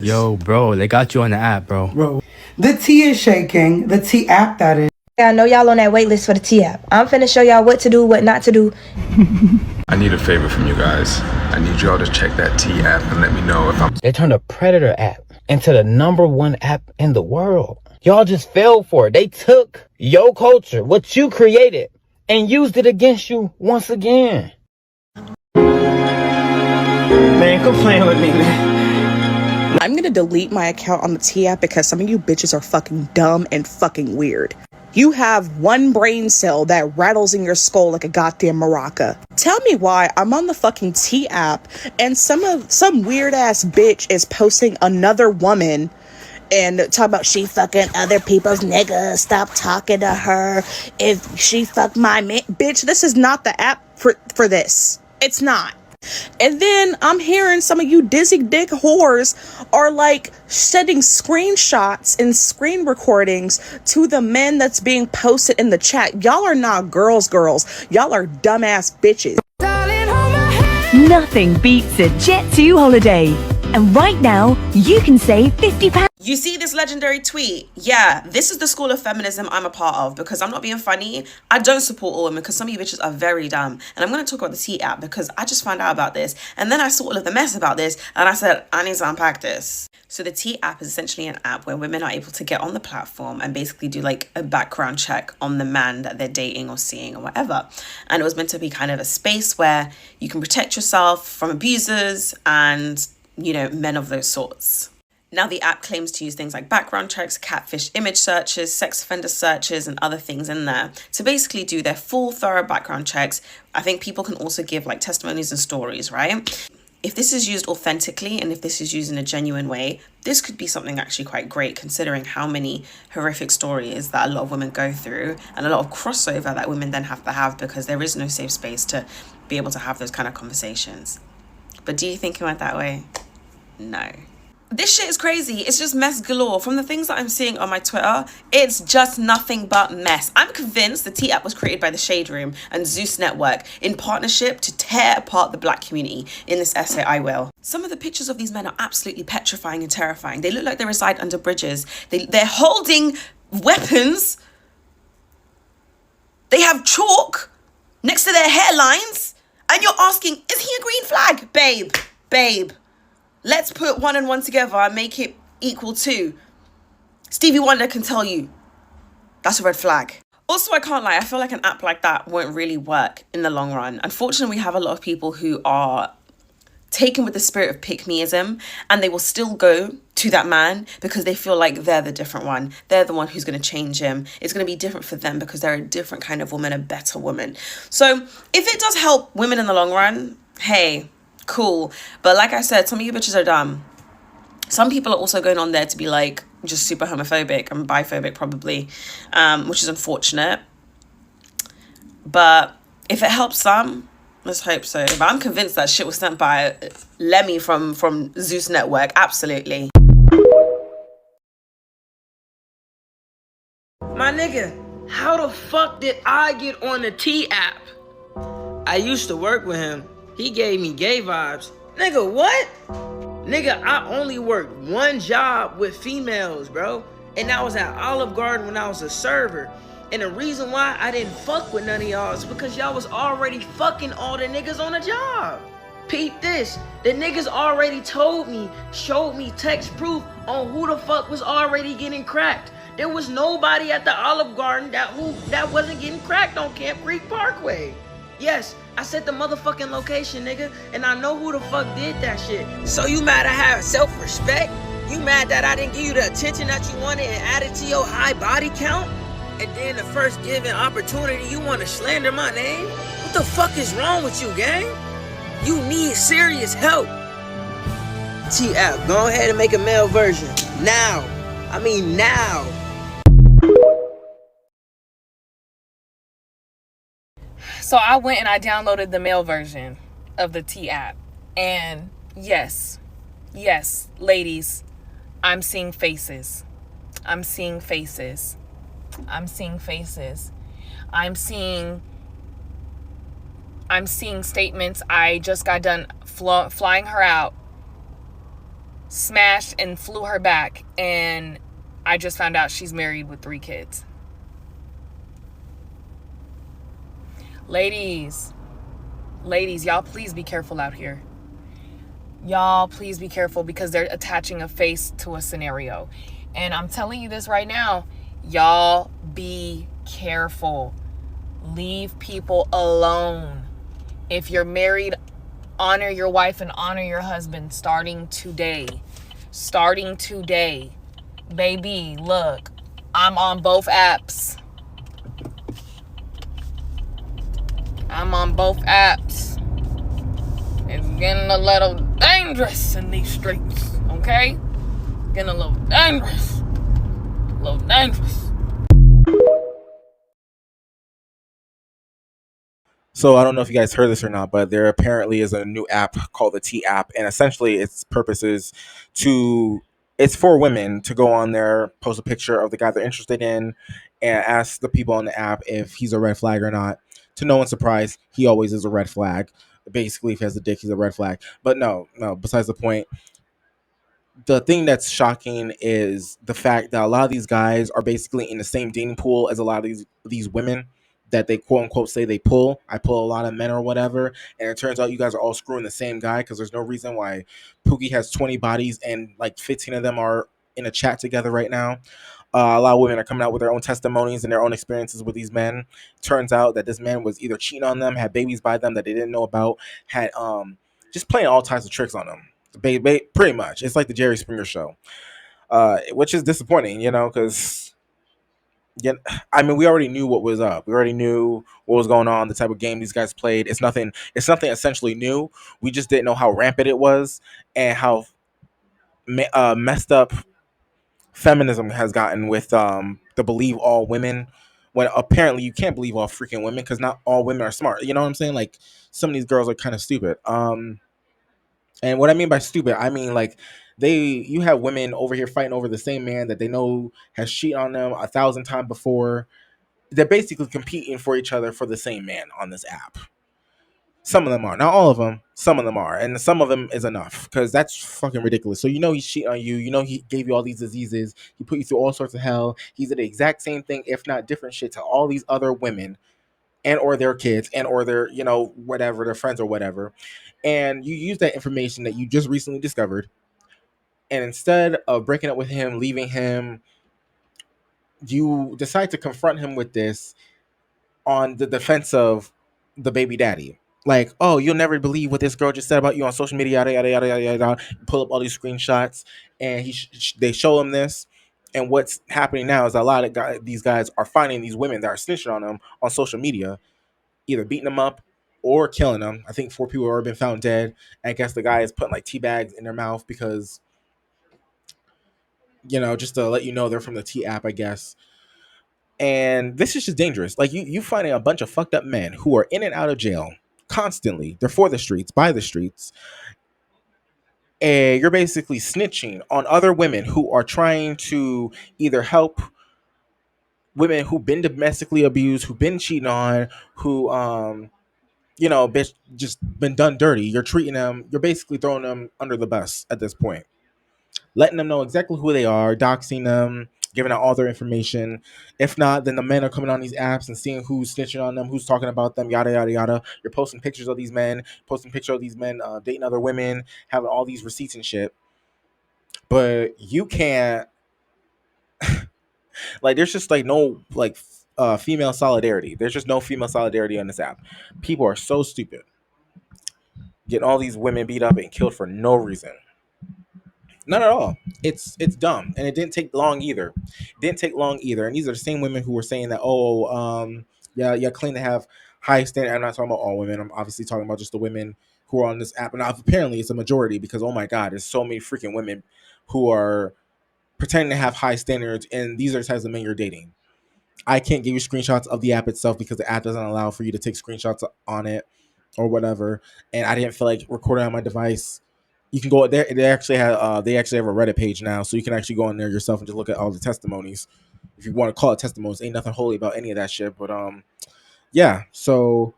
Yo, bro, they got you on the app, bro. Bro, the tea is shaking. The tea app, that is. I know y'all on that wait list for the tea app. I'm finna show y'all what to do, what not to do. I need a favor from you guys. I need y'all to check that T app and let me know if I'm... They turned a Predator app into the #1 app in the world. Y'all just fell for it. They took your culture, what you created, and used it against you once again. Man, quit playing with me, man. I'm gonna delete my account on the T app because some of you bitches are fucking dumb and fucking weird. You have one brain cell that rattles in your skull like a goddamn maraca. Tell me why I'm on the fucking T app and some weird ass bitch is posting another woman and talking about she fucking other people's niggas. Stop talking to her. If she fuck my man, bitch, this is not the app for this. It's not. And then I'm hearing some of you dizzy dick whores are like sending screenshots and screen recordings to the men that's being posted in the chat. Y'all are not girls. Y'all are dumbass bitches. Nothing beats a Jet2 holiday. And right now, you can save £50. You see this legendary tweet? Yeah, this is the school of feminism I'm a part of, because I'm not being funny. I don't support all women because some of you bitches are very dumb. And I'm going to talk about the T app because I just found out about this. And then I saw all of the mess about this and I said, I need to unpack this. So the T app is essentially an app where women are able to get on the platform and basically do like a background check on the man that they're dating or seeing or whatever. And it was meant to be kind of a space where you can protect yourself from abusers and, you know, men of those sorts. Now, the app claims to use things like background checks, catfish image searches, sex offender searches, and other things in there to basically do their full, thorough background checks. I think people can also give like testimonies and stories, right? If this is used authentically and if this is used in a genuine way, this could be something actually quite great, considering how many horrific stories that a lot of women go through and a lot of crossover that women then have to have because there is no safe space to be able to have those kind of conversations. But do you think it went that way? No. This shit is crazy. It's just mess galore. From the things that I'm seeing on my Twitter, it's just nothing but mess. I'm convinced the T app was created by the Shade Room and Zeus Network in partnership to tear apart the black community. In this essay, I will. Some of the pictures of these men are absolutely petrifying and terrifying. They look like they reside under bridges. They're holding weapons. They have chalk next to their hairlines. And you're asking, is he a green flag? Babe. Let's put 1 and 1 together and make it equal 2. Stevie Wonder can tell you that's a red flag. Also, I can't lie, I feel like an app like that won't really work in the long run. Unfortunately, we have a lot of people who are taken with the spirit of pick-meism and they will still go to that man because they feel like they're the different one. They're the one who's going to change him. It's going to be different for them because they're a different kind of woman, a better woman. So if it does help women in the long run, hey, cool. But like I said, some of you bitches are dumb. Some people are also going on there to be like just super homophobic and biphobic probably, which is unfortunate. But if it helps some, let's hope so. But I'm convinced that shit was sent by Lemmy from Zeus Network. Absolutely. My nigga, how the fuck did I get on the T app? I used to work with him. He gave me gay vibes. Nigga, what? Nigga, I only worked one job with females, bro. And that was at Olive Garden when I was a server. And the reason why I didn't fuck with none of y'all is because y'all was already fucking all the niggas on the job. Peep this. The niggas already told me, showed me text proof on who the fuck was already getting cracked. There was nobody at the Olive Garden that wasn't getting cracked on Camp Creek Parkway. Yes, I set the motherfucking location, nigga, and I know who the fuck did that shit. So you mad I have self-respect? You mad that I didn't give you the attention that you wanted and added to your high body count? And then the first given opportunity, you want to slander my name? What the fuck is wrong with you, gang? You need serious help. T-App, go ahead and make a male version. Now. I mean now. So I went and I downloaded the male version of the T app. And yes, ladies, I'm seeing faces. I'm seeing statements. I'm seeing statements. I just got done flying her out, smashed and flew her back, and I just found out she's married with 3 kids. Ladies, y'all please be careful out here. Y'all please be careful, because they're attaching a face to a scenario. And I'm telling you this right now, y'all be careful. Leave people alone. If you're married, honor your wife and honor your husband starting today. Baby, look, I'm on both apps. It's getting a little dangerous in these streets, okay? Getting a little dangerous. So I don't know if you guys heard this or not, but there apparently is a new app called the T app, and essentially its purpose is it's for women to go on there, post a picture of the guy they're interested in, and ask the people on the app if he's a red flag or not. To no one's surprise, he always is a red flag. Basically, if he has a dick, he's a red flag. But no. Besides the point, the thing that's shocking is the fact that a lot of these guys are basically in the same dating pool as a lot of these women that they quote unquote say they pull. I pull a lot of men or whatever, and it turns out you guys are all screwing the same guy, because there's no reason why Pookie has 20 bodies and like 15 of them are in a chat together right now. A lot of women are coming out with their own testimonies and their own experiences with these men. Turns out that this man was either cheating on them, had babies by them that they didn't know about, had just playing all types of tricks on them. Pretty much, it's like the Jerry Springer show, which is disappointing, because I mean, we already knew what was up. We already knew what was going on, the type of game these guys played. It's nothing essentially new. We just didn't know how rampant it was and how messed up feminism has gotten with the believe all women, when apparently you can't believe all freaking women, because not all women are smart. You know what I'm saying? Like, some of these girls are kind of stupid. And what I mean by stupid, I mean like you have women over here fighting over the same man that they know has cheated on them 1,000 times before. They're basically competing for each other for the same man on this app. Some of them are, not all of them. Some of them are, and some of them is enough, because that's fucking ridiculous. So he's cheating on you. He gave you all these diseases. He put you through all sorts of hell. He did the exact same thing, if not different shit, to all these other women, and or their kids, and or their whatever, their friends or whatever. And you use that information that you just recently discovered, and instead of breaking up with him, leaving him, you decide to confront him with this on the defense of the baby daddy. Like, oh, you'll never believe what this girl just said about you on social media, yada yada yada yada yada. Pull up all these screenshots, and they show him this. And what's happening now is a lot of these guys are finding these women that are snitching on them on social media, either beating them up or killing them. I think 4 people have already been found dead. I guess the guy is putting like tea bags in their mouth because, just to let you know they're from the T app, I guess. And this is just dangerous. Like, you finding a bunch of fucked up men who are in and out of jail constantly. They're for the streets, by the streets. And you're basically snitching on other women who are trying to either help women who've been domestically abused, who've been cheating on, who bitch, just been done dirty. You're treating them, you're basically throwing them under the bus at this point, letting them know exactly who they are, doxing them, giving out all their information. If not, then the men are coming on these apps and seeing who's snitching on them, who's talking about them, yada, yada, yada. You're posting pictures of these men, dating other women, having all these receipts and shit. But you can't, like, there's just, like, no, like, female solidarity. There's just no female solidarity on this app. People are so stupid. Getting all these women beat up and killed for no reason. Not at all. It's dumb, and it didn't take long either. And these are the same women who were saying that, yeah, claim to have high standard. I'm not talking about all women. I'm obviously talking about just the women who are on this app, and apparently it's a majority, because oh my god, there's so many freaking women who are pretending to have high standards, and these are the types of men you're dating. I can't give you screenshots of the app itself because the app doesn't allow for you to take screenshots on it or whatever, and I didn't feel like recording on my device. You can go there. They actually have a Reddit page now, so you can actually go in there yourself and just look at all the testimonies. If you want to call it testimonies, ain't nothing holy about any of that shit. But yeah. So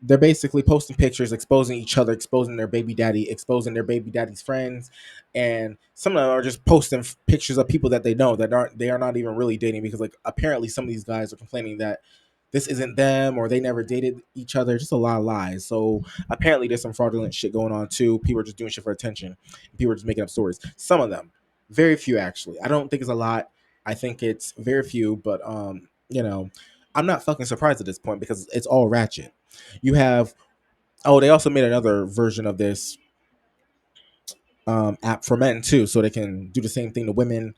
they're basically posting pictures, exposing each other, exposing their baby daddy, exposing their baby daddy's friends, and some of them are just posting pictures of people that they know that are not even really dating, because like apparently some of these guys are complaining that this isn't them or they never dated each other. Just a lot of lies. So apparently there's some fraudulent shit going on too. People are just doing shit for attention. People are just making up stories. Some of them, very few actually. I don't think it's a lot. I think it's very few, but I'm not fucking surprised at this point because it's all ratchet. You have they also made another version of this app for men too, so they can do the same thing to women.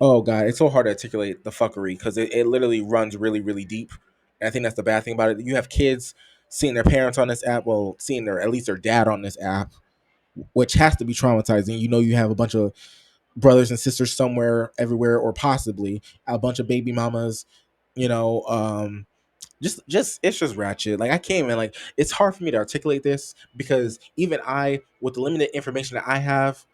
Oh god, it's so hard to articulate the fuckery because it literally runs really, really deep. And I think that's the bad thing about it. You have kids seeing their parents on this app, well, seeing their at least their dad on this app, which has to be traumatizing. You have a bunch of brothers and sisters somewhere, everywhere, or possibly a bunch of baby mamas. You know, just it's just ratchet. Like I can't even like. It's hard for me to articulate this because even I, with the limited information that I have,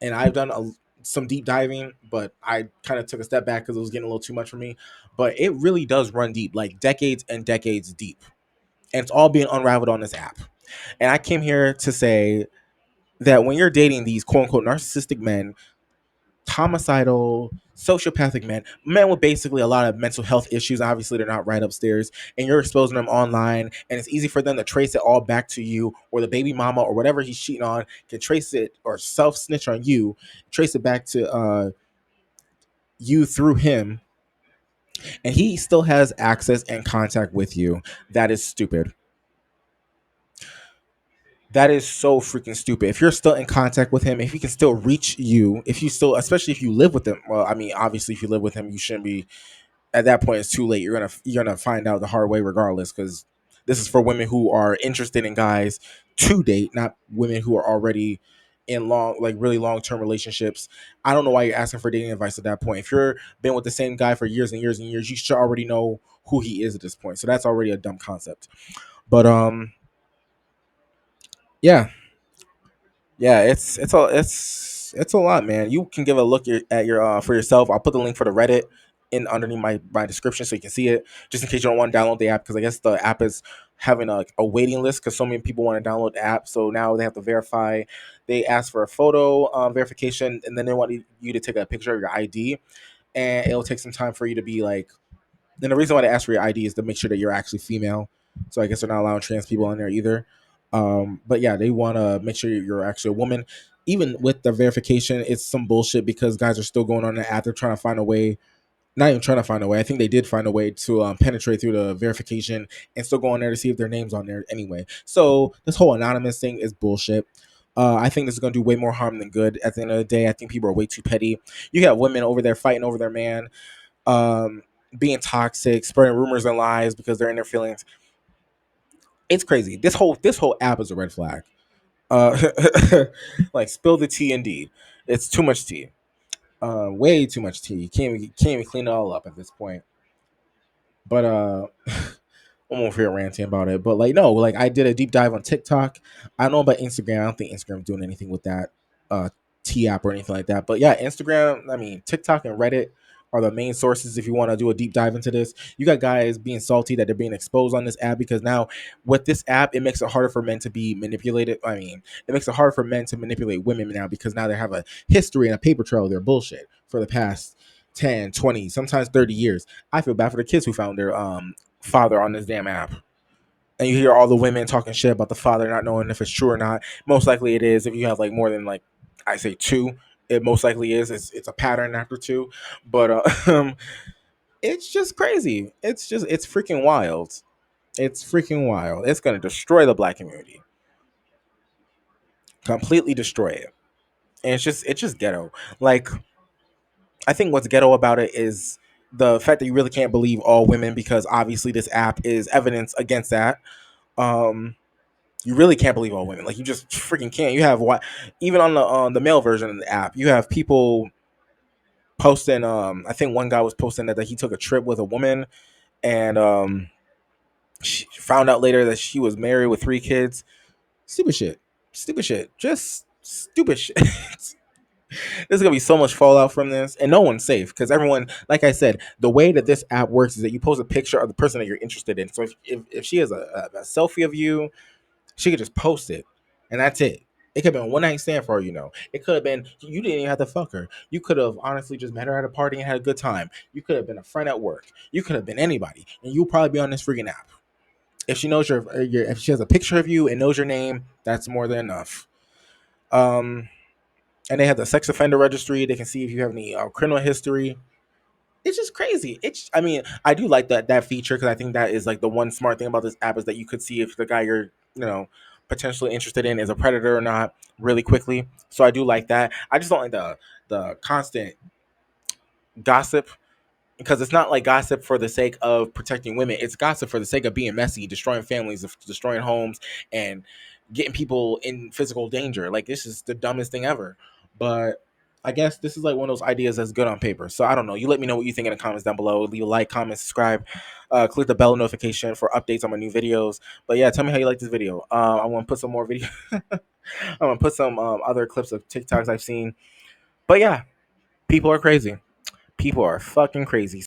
and I've done some deep diving, but I kind of took a step back because it was getting a little too much for me. But it really does run deep, like decades and decades deep, and it's all being unraveled on this app. And I came here to say that when you're dating these quote unquote narcissistic men, homicidal, sociopathic men with basically a lot of mental health issues. Obviously, they're not right upstairs, and you're exposing them online, and it's easy for them to trace it all back to you, or the baby mama, or whatever he's cheating on can trace it or self snitch on you, trace it back to you through him, and he still has access and contact with you. That is stupid. That is so freaking stupid. If you're still in contact with him, if he can still reach you, if you still, especially if you live with him, well, I mean, obviously, if you live with him, you shouldn't be. At that point, it's too late. You're gonna find out the hard way, regardless, because this is for women who are interested in guys to date, not women who are already in really long term relationships. I don't know why you're asking for dating advice at that point. If you're been with the same guy for years and years and years, you should already know who he is at this point. So that's already a dumb concept. But yeah, yeah, it's a lot, man. You can give a look at your for yourself. I'll put the link for the Reddit in underneath my description so you can see it, just in case you don't want to download the app, because I guess the app is having a waiting list because so many people want to download the app. So now they have to verify. They ask for a photo verification, and then they want you to take a picture of your ID, and it'll take some time for you to be like. And the reason why they ask for your ID is to make sure that you're actually female. So I guess they're not allowing trans people on there either. But yeah, they want to make sure you're actually a woman. Even with the verification, it's some bullshit because guys are still going on the app. They're trying to find a way, not even trying to find a way. I think they did find a way to penetrate through the verification and still go on there to see if their name's on there anyway. So this whole anonymous thing is bullshit. I think this is going to do way more harm than good. At the end of the day, I think people are way too petty. You got women over there fighting over their man, um, being toxic, spreading rumors and lies because they're in their feelings. It's crazy. This whole app is a red flag. Like spill the tea indeed. It's too much tea. Way too much tea. You can't even clean it all up at this point. But I'm over here ranting about it. But like no, like I did a deep dive on TikTok. I don't know about Instagram. I don't think Instagram's doing anything with that T app or anything like that. But yeah, Instagram, I mean TikTok and Reddit are the main sources if you want to do a deep dive into this. You got guys being salty that they're being exposed on this app because now with this app, it makes it harder for men to be manipulated. I mean, it makes it harder for men to manipulate women now because now they have a history and a paper trail of their bullshit for the past 10, 20, sometimes 30 years. I feel bad for the kids who found their father on this damn app. And you hear all the women talking shit about the father not knowing if it's true or not. Most likely it is. If you have like more than like I say two, it most likely is. It's a pattern after two. But it's just crazy. It's freaking wild. It's freaking wild. It's gonna destroy the black community. Completely destroy it. And it's just ghetto. Like I think what's ghetto about it is the fact that you really can't believe all women because obviously this app is evidence against that. Um you really can't believe all women. Like you just freaking can't. You have what even on the male version of the app, you have people posting I think one guy was posting that he took a trip with a woman and she found out later that she was married with 3 kids. Stupid shit. Stupid shit. Just stupid shit. There's gonna be so much fallout from this, and no one's safe because everyone, like I said, the way that this app works is that you post a picture of the person that you're interested in. So if she has a selfie of you, she could just post it, and that's it. It could have been one night stand for all you know. It could have been you didn't even have to fuck her. You could have honestly just met her at a party and had a good time. You could have been a friend at work. You could have been anybody, and you'll probably be on this freaking app. If she knows your if she has a picture of you and knows your name, that's more than enough. And they have the sex offender registry. They can see if you have any criminal history. It's just crazy. I mean, I do like that feature because I think that is like the one smart thing about this app is that you could see if the guy you're potentially interested in is a predator or not really quickly. So I do like that. I just don't like the constant gossip because it's not like gossip for the sake of protecting women. It's gossip for the sake of being messy, destroying families, destroying homes, and getting people in physical danger. Like, this is the dumbest thing ever. But I guess this is like one of those ideas that's good on paper. So I don't know. You let me know what you think in the comments down below. Leave a like, comment, subscribe, click the bell notification for updates on my new videos. But yeah, tell me how you like this video. I want to put some more video. I'm gonna put some other clips of TikToks I've seen. But yeah, people are crazy. People are fucking crazy.